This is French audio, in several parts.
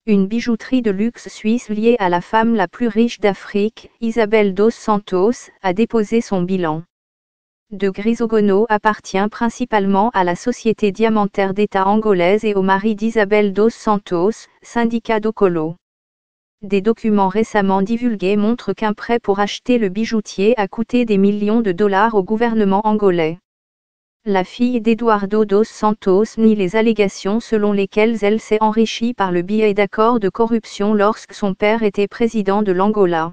Une bijouterie de luxe suisse liée à la femme la plus riche d'Afrique, Isabel dos Santos, a déposé son bilan. De Grisogono appartient principalement à la société diamantaire d'État angolaise et au mari d'Isabel dos Santos, Syndicat Dokolo. Des documents récemment divulgués montrent qu'un prêt pour acheter le bijoutier a coûté des millions de dollars au gouvernement angolais. La fille d'Eduardo dos Santos nie les allégations selon lesquelles elle s'est enrichie par le biais d'accords de corruption lorsque son père était président de l'Angola.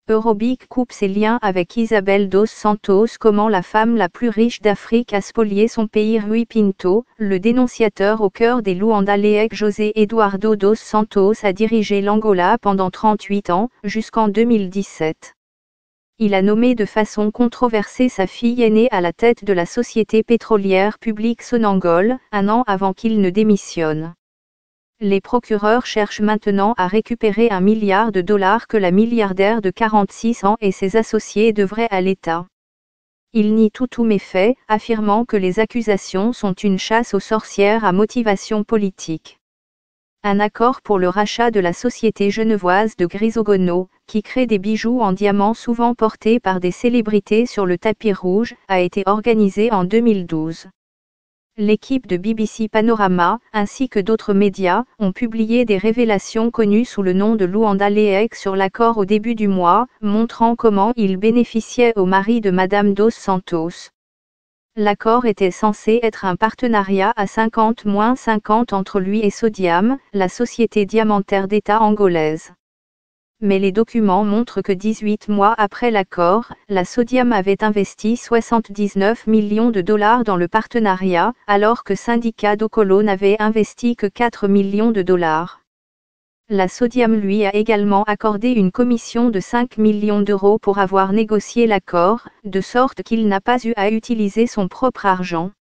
Eurobic coupe ses liens avec Isabel dos Santos. Comment la femme la plus riche d'Afrique a spolié son pays? Rui Pinto, le dénonciateur au cœur des Luandaleek. José Eduardo dos Santos a dirigé l'Angola pendant 38 ans, jusqu'en 2017. Il a nommé de façon controversée sa fille aînée à la tête de la société pétrolière publique Sonangol, un an avant qu'il ne démissionne. Les procureurs cherchent maintenant à récupérer $1 milliard que la milliardaire de 46 ans et ses associés devraient à l'État. Il nie tous méfaits, affirmant que les accusations sont une chasse aux sorcières à motivation politique. Un accord pour le rachat de la société genevoise de Grisogono, qui crée des bijoux en diamant souvent portés par des célébrités sur le tapis rouge, a été organisé en 2012. L'équipe de BBC Panorama, ainsi que d'autres médias, ont publié des révélations connues sous le nom de Luandaleek sur l'accord au début du mois, montrant comment il bénéficiait au mari de Madame dos Santos. L'accord était censé être un partenariat à 50-50 entre lui et Sodiam, la société diamantaire d'État angolaise. Mais les documents montrent que 18 mois après l'accord, la Sodiam avait investi $79 millions dans le partenariat, alors que Syndicat Dokolo n'avait investi que $4 millions. La Sodiam lui a également accordé une commission de $5 millions pour avoir négocié l'accord, de sorte qu'il n'a pas eu à utiliser son propre argent.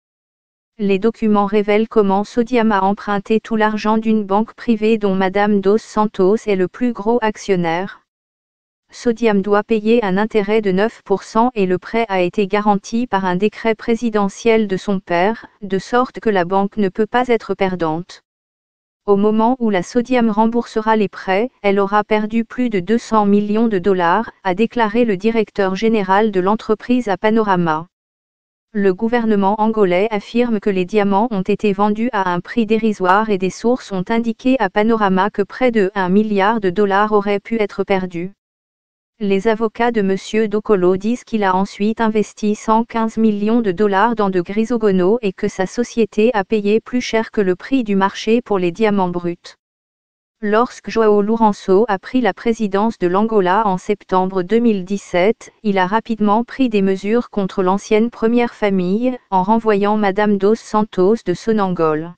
Les documents révèlent comment Sodiam a emprunté tout l'argent d'une banque privée dont Madame dos Santos est le plus gros actionnaire. Sodiam doit payer un intérêt de 9% et le prêt a été garanti par un décret présidentiel de son père, de sorte que la banque ne peut pas être perdante. Au moment où la Sodiam remboursera les prêts, elle aura perdu plus de $200 millions, a déclaré le directeur général de l'entreprise à Panorama. Le gouvernement angolais affirme que les diamants ont été vendus à un prix dérisoire et des sources ont indiqué à Panorama que près de $1 milliard auraient pu être perdus. Les avocats de M. Dokolo disent qu'il a ensuite investi $115 millions dans de Grisogono et que sa société a payé plus cher que le prix du marché pour les diamants bruts. Lorsque João Lourenço a pris la présidence de l'Angola en septembre 2017, il a rapidement pris des mesures contre l'ancienne première famille, en renvoyant Madame dos Santos de Sonangol.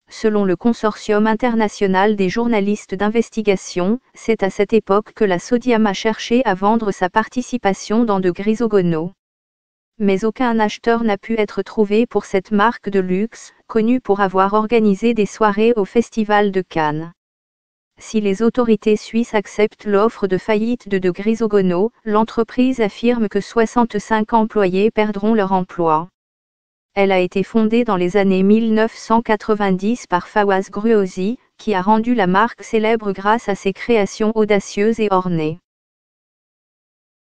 Selon le Consortium international des journalistes d'investigation, c'est à cette époque que la Sodiam a cherché à vendre sa participation dans de Grisogono. Mais aucun acheteur n'a pu être trouvé pour cette marque de luxe, connue pour avoir organisé des soirées au Festival de Cannes. Si les autorités suisses acceptent l'offre de faillite de Grisogono, l'entreprise affirme que 65 employés perdront leur emploi. Elle a été fondée dans les années 1990 par Fawaz Gruosi, qui a rendu la marque célèbre grâce à ses créations audacieuses et ornées.